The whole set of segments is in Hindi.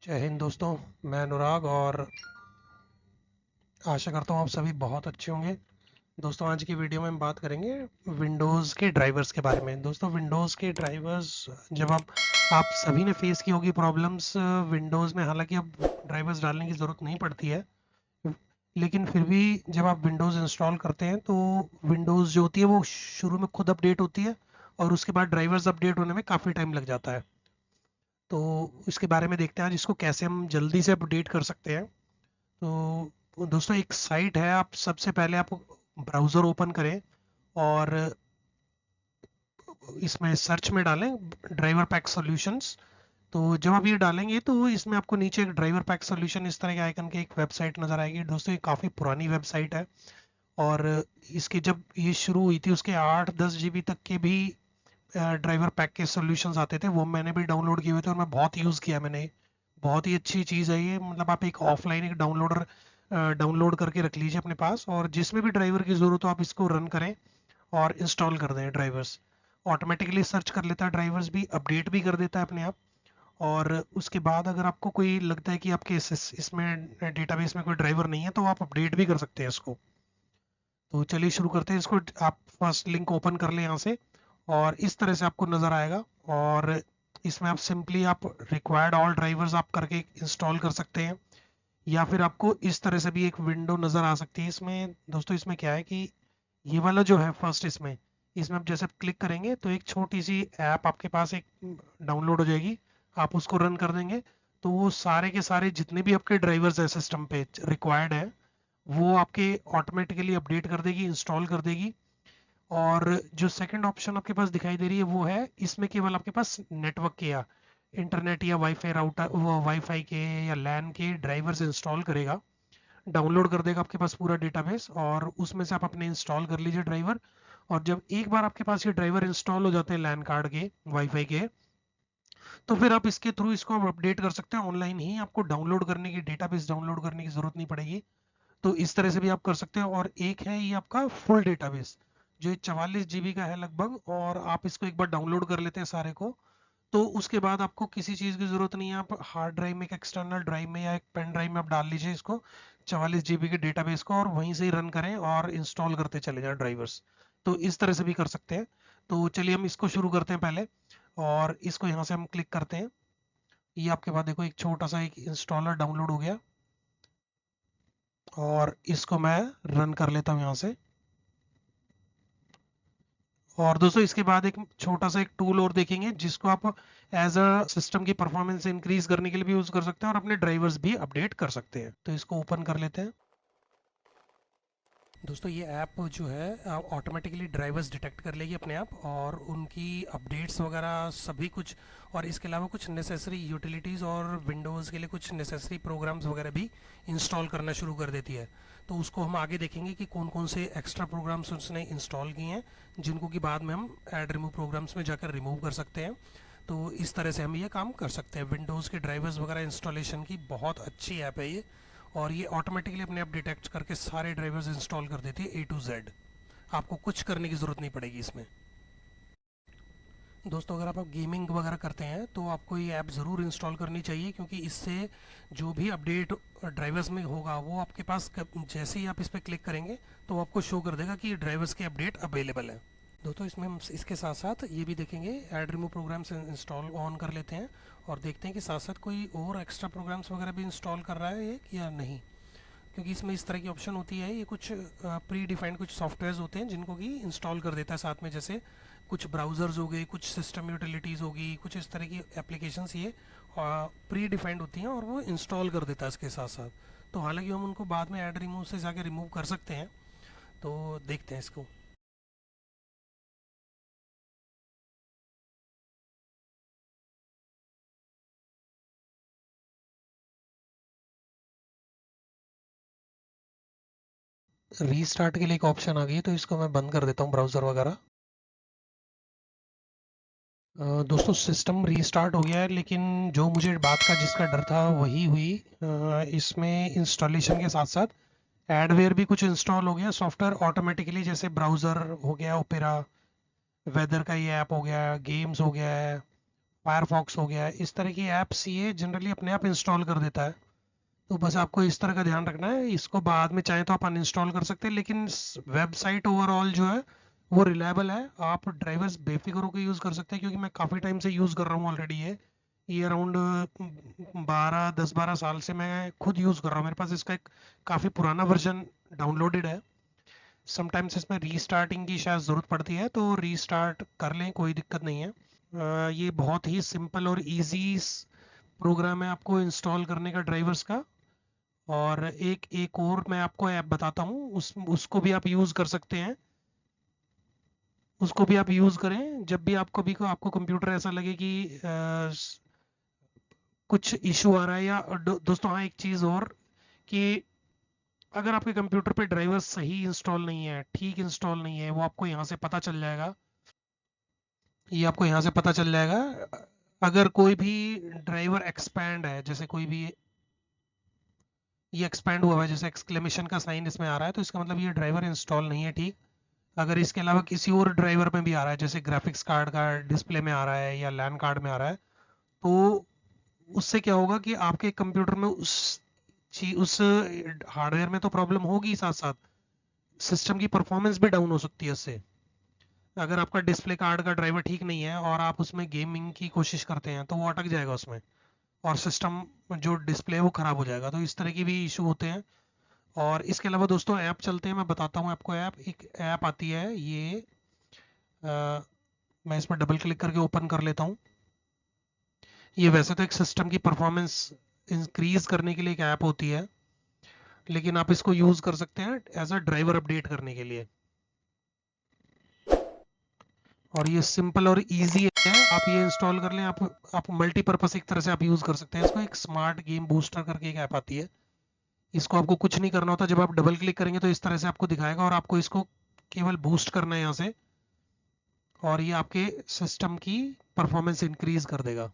जय हिंद दोस्तों। मैं अनुराग और आशा करता हूँ आप सभी बहुत अच्छे होंगे। दोस्तों आज की वीडियो में हम बात करेंगे विंडोज़ के ड्राइवर्स के बारे में। दोस्तों विंडोज़ के ड्राइवर्स जब आप सभी ने फेस की होगी प्रॉब्लम्स विंडोज़ में। हालांकि अब ड्राइवर्स डालने की ज़रूरत नहीं पड़ती है, लेकिन फिर भी जब आप विंडोज़ इंस्टॉल करते हैं तो विंडोज़ जो होती है वो शुरू में खुद अपडेट होती है और उसके बाद ड्राइवर्स अपडेट होने में काफ़ी टाइम लग जाता है। तो इसके बारे में देखते हैं आज इसको कैसे हम जल्दी से अपडेट कर सकते हैं। तो दोस्तों एक साइट है, आप सबसे पहले आप ब्राउज़र ओपन करें और इसमें सर्च में डालें ड्राइवर पैक सॉल्यूशंस। तो जब आप ये डालेंगे तो इसमें आपको नीचे एक ड्राइवर पैक सॉल्यूशन इस तरह के आइकन की एक वेबसाइट नज़र आएगी। दोस्तों ये काफ़ी पुरानी वेबसाइट है और इसकी जब ये शुरू हुई थी उसके 8-10 GB तक के भी ड्राइवर पैक के सॉल्यूशंस आते थे। वो मैंने भी डाउनलोड किए हुए थे और मैं बहुत यूज़ किया मैंने। बहुत ही अच्छी चीज़ है ये। मतलब आप एक ऑफलाइन एक डाउनलोड करके रख लीजिए अपने पास और जिसमें भी ड्राइवर की ज़रूरत हो आप इसको रन करें और इंस्टॉल कर दें। ड्राइवर्स ऑटोमेटिकली सर्च कर लेता है, ड्राइवर्स भी अपडेट भी कर देता है अपने आप। और उसके बाद अगर आपको कोई लगता है कि आपके इसमें डेटाबेस में कोई ड्राइवर नहीं है तो आप अपडेट भी कर सकते हैं इसको। तो चलिए शुरू करते हैं इसको। आप फर्स्ट लिंक ओपन कर लें यहाँ से और इस तरह से आपको नज़र आएगा और इसमें आप सिंपली आप रिक्वायर्ड ऑल ड्राइवर्स आप करके इंस्टॉल कर सकते हैं या फिर आपको इस तरह से भी एक विंडो नज़र आ सकती है। इसमें दोस्तों इसमें क्या है कि ये वाला जो है फर्स्ट इसमें इसमें आप जैसे क्लिक करेंगे तो एक छोटी सी ऐप आपके पास एक डाउनलोड हो जाएगी। आप उसको रन कर देंगे तो वो सारे के सारे जितने भी आपके ड्राइवर्स है सिस्टम पे रिक्वायर्ड है वो आपके ऑटोमेटिकली अपडेट कर देगी, इंस्टॉल कर देगी। और जो सेकंड ऑप्शन आपके पास दिखाई दे रही है वो है इसमें केवल आपके पास नेटवर्क के या इंटरनेट या वाईफाई राउटर वाईफाई के या लैन के ड्राइवर्स इंस्टॉल करेगा, डाउनलोड कर देगा आपके पास पूरा डेटाबेस और उसमें से आप अपने इंस्टॉल कर लीजिए ड्राइवर। और जब एक बार आपके पास ये ड्राइवर इंस्टॉल हो जाते हैं लैन कार्ड के वाईफाई के, तो फिर आप इसके थ्रू इसको आप अपडेट कर सकते हैं ऑनलाइन ही। आपको डाउनलोड करने की डेटाबेस डाउनलोड करने की जरूरत नहीं पड़ेगी। तो इस तरह से भी आप कर सकते हैं। और एक है ये आपका फुल डेटाबेस जो 44 GB का है लगभग, और आप इसको एक बार डाउनलोड कर लेते हैं सारे को तो उसके बाद आपको किसी चीज़ की ज़रूरत नहीं है। आप हार्ड ड्राइव में एक एक्सटर्नल ड्राइव में या एक पेन ड्राइव में आप डाल लीजिए इसको 44 GB के डेटाबेस को और वहीं से ही रन करें और इंस्टॉल करते चले जाएं ड्राइवर्स। तो इस तरह से भी कर सकते हैं। तो चलिए हम इसको शुरू करते हैं पहले और इसको यहाँ से हम क्लिक करते हैं। ये आपके पास देखो एक छोटा सा एक इंस्टॉलर डाउनलोड हो गया और इसको मैं रन कर लेता हूँ यहाँ से। और दोस्तों इसके बाद एक छोटा सा एक टूल और देखेंगे जिसको आप एज अ सिस्टम की परफॉर्मेंस इंक्रीज करने के लिए भी यूज कर सकते हैं और अपने ड्राइवर्स भी अपडेट कर सकते हैं। तो इसको ओपन कर लेते हैं। दोस्तों ये ऐप जो है ऑटोमेटिकली ड्राइवर्स डिटेक्ट कर लेगी अपने आप और उनकी अपडेट्स वगैरह सभी कुछ, और इसके अलावा कुछ नेसेसरी यूटिलिटीज़ और विंडोज़ के लिए कुछ नेसेसरी प्रोग्राम्स वगैरह भी इंस्टॉल करना शुरू कर देती है। तो उसको हम आगे देखेंगे कि कौन कौन से एक्स्ट्रा प्रोग्राम्स उसने इंस्टॉल किए हैं जिनको कि बाद में हम ऐड रिमूव प्रोग्राम्स में जाकर रिमूव कर सकते हैं। तो इस तरह से हम ये काम कर सकते हैं। विंडोज़ के ड्राइवर्स वगैरह इंस्टॉलेशन की बहुत अच्छी ऐप है ये और ये ऑटोमेटिकली अपने आप डिटेक्ट करके सारे ड्राइवर्स इंस्टॉल कर देती है A to Z। आपको कुछ करने की ज़रूरत नहीं पड़ेगी इसमें। दोस्तों अगर आप गेमिंग वगैरह करते हैं तो आपको ये ऐप ज़रूर इंस्टॉल करनी चाहिए क्योंकि इससे जो भी अपडेट ड्राइवर्स में होगा वो आपके पास जैसे ही आप इस पर क्लिक करेंगे तो आपको शो कर देगा कि ड्राइवर्स के अपडेट अवेलेबल है। दोस्तों इसमें हम इसके साथ साथ ये भी देखेंगे ad remove programs install on कर लेते हैं और देखते हैं कि साथ साथ कोई और एक्स्ट्रा प्रोग्राम्स वगैरह भी इंस्टॉल कर रहा है ये या नहीं। क्योंकि इसमें इस तरह की ऑप्शन होती है, ये कुछ प्री डिफाइंड कुछ सॉफ्टवेयर्स होते हैं जिनको कि इंस्टॉल कर देता है साथ में, जैसे कुछ ब्राउज़र्स हो गए, कुछ सिस्टम यूटिलिटीज़ होगी, कुछ इस तरह की एप्लीकेशंस ये प्री डिफाइंड होती हैं और वो इंस्टॉल कर देता है इसके साथ साथ। तो हालांकि हम उनको बाद में ऐड रिमूव से जाके रिमूव कर सकते हैं। तो देखते हैं इसको। रीस्टार्ट के लिए एक ऑप्शन आ गई है तो इसको मैं बंद कर देता हूँ ब्राउज़र वगैरह। दोस्तों सिस्टम रीस्टार्ट हो गया है लेकिन जो मुझे बात का जिसका डर था वही हुई। इसमें इंस्टॉलेशन के साथ साथ एडवेयर भी कुछ इंस्टॉल हो गया सॉफ्टवेयर ऑटोमेटिकली, जैसे ब्राउज़र हो गया ओपेरा, वेदर का ये ऐप हो गया, गेम्स हो गया है फायरफॉक्स हो गया, इस तरह की ऐप्स ये जनरली अपने आप इंस्टॉल कर देता है। तो बस आपको इस तरह का ध्यान रखना है, इसको बाद में चाहे तो आप अनइंस्टॉल कर सकते हैं, लेकिन वेबसाइट ओवरऑल जो है वो रिलायबल है। आप ड्राइवर्स बेफिक्र होकर यूज़ कर सकते हैं, क्योंकि मैं काफ़ी टाइम से यूज़ कर रहा हूँ ऑलरेडी। ये अराउंड 10-12 साल से मैं खुद यूज़ कर रहा हूँ। मेरे पास इसका एक काफ़ी पुराना वर्जन डाउनलोडेड है। समटाइम्स इसमें रीस्टार्टिंग की शायद ज़रूरत पड़ती है, तो रीस्टार्ट कर लें, कोई दिक्कत नहीं है। ये बहुत ही सिंपल और इजी प्रोग्राम है आपको इंस्टॉल करने का ड्राइवर्स का। और एक एक और मैं आपको ऐप बताता हूँ, उसको भी आप यूज़ कर सकते हैं। उसको भी आप यूज़ करें जब भी आपको आपको कंप्यूटर ऐसा लगे कि कुछ इशू आ रहा है। या दोस्तों हाँ, एक चीज़ और कि अगर आपके कंप्यूटर पे ड्राइवर सही इंस्टॉल नहीं है, ठीक इंस्टॉल नहीं है, वो आपको यहाँ से पता चल जाएगा। ये आपको यहाँ से पता चल जाएगा। अगर कोई भी ड्राइवर एक्सपैंड है, जैसे कोई भी ये एक्सपैंड हुआ है, जैसे एक्सक्लेमेशन का साइन इसमें आ रहा है, तो इसका मतलब ये ड्राइवर इंस्टॉल नहीं है ठीक। अगर इसके अलावा किसी और ड्राइवर में भी आ रहा है, जैसे ग्राफिक्स कार्ड का डिस्प्ले में आ रहा है या लैन कार्ड में आ रहा है, तो उससे क्या होगा कि आपके कंप्यूटर में उस हार्डवेयर में तो प्रॉब्लम होगी, साथ साथ सिस्टम की परफॉर्मेंस भी डाउन हो सकती है इससे। अगर आपका डिस्प्ले कार्ड का ड्राइवर ठीक नहीं है और आप उसमें गेमिंग की कोशिश करते हैं, तो वो अटक जाएगा उसमें, और सिस्टम जो डिस्प्ले है वो खराब हो जाएगा। तो इस तरह की भी इशू होते हैं। और इसके अलावा दोस्तों ऐप चलते हैं, मैं बताता हूँ आपको। ऐप, एक ऐप आती है ये, मैं इस पर डबल क्लिक करके ओपन कर लेता हूँ। ये वैसे तो एक सिस्टम की परफॉर्मेंस इंक्रीज करने के लिए एक ऐप होती है, लेकिन आप इसको यूज कर सकते हैं एज अ ड्राइवर अपडेट करने के लिए। और ये सिंपल और इजी है, आप ये इंस्टॉल कर लें। आप मल्टीपर्पज एक तरह से आप यूज कर सकते हैं इसको। एक स्मार्ट गेम बूस्टर करके एक ऐप आती है, इसको आपको कुछ नहीं करना होता। जब आप डबल क्लिक करेंगे तो इस तरह से आपको दिखाएगा, और आपको इसको केवल बूस्ट करना है यहाँ से, और ये आपके सिस्टम की परफॉर्मेंस इंक्रीज कर देगा।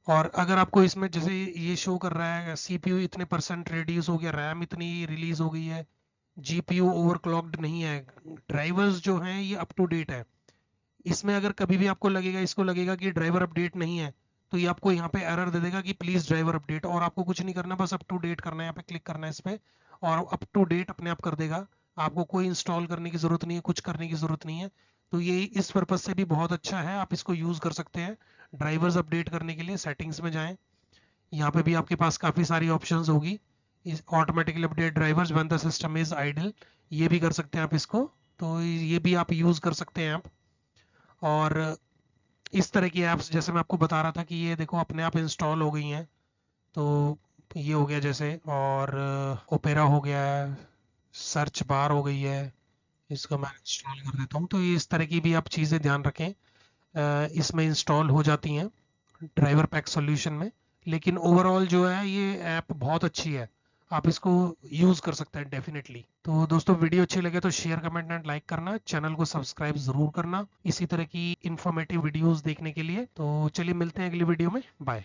और अगर आपको इसमें जैसे ये शो कर रहा है सीपीयू इतने परसेंट रिड्यूस हो गया, रैम इतनी रिलीज हो गई है, जीपीयू ओवरक्लॉक्ड नहीं है, ड्राइवर्स जो हैं ये अप टू डेट है। इसमें अगर कभी भी आपको लगेगा, इसको लगेगा कि ड्राइवर अपडेट नहीं है, तो ये आपको यहाँ पे एरर दे देगा कि प्लीज ड्राइवर अपडेट। और आपको कुछ नहीं करना, बस अप टू डेट करना है, यहाँ पे क्लिक करना है इस पे, और अप टू डेट अपने आप कर देगा। आपको कोई इंस्टॉल करने की जरूरत नहीं है, कुछ करने की जरूरत नहीं है। तो ये इस पर्पज से भी बहुत अच्छा है, आप इसको यूज कर सकते हैं ड्राइवर्स अपडेट करने के लिए। सेटिंग्स में जाएं, यहाँ पे भी आपके पास काफी सारी ऑप्शंस होगी। इस automatically update drivers when the system is idle, ये भी कर सकते हैं आप इसको। तो ये भी आप यूज कर सकते हैं आप। और इस तरह की ऐप्स जैसे मैं आपको बता रहा था कि ये देखो अपने आप इंस्टॉल हो गई हैं। तो ये हो गया जैसे, और ओपेरा हो गया है, सर्च बार हो गई है, इसको मैं इंस्टॉल कर देता हूँ। तो ये इस तरह की भी आप चीज़ें ध्यान रखें, इसमें इंस्टॉल हो जाती हैं ड्राइवर पैक सॉल्यूशन में। लेकिन ओवरऑल जो है ये ऐप बहुत अच्छी है, आप इसको यूज कर सकते हैं डेफिनेटली। तो दोस्तों वीडियो अच्छी लगे तो शेयर, कमेंट एंड लाइक करना, चैनल को सब्सक्राइब जरूर करना इसी तरह की इंफॉर्मेटिव वीडियोस देखने के लिए। तो चलिए मिलते हैं अगली वीडियो में, बाय।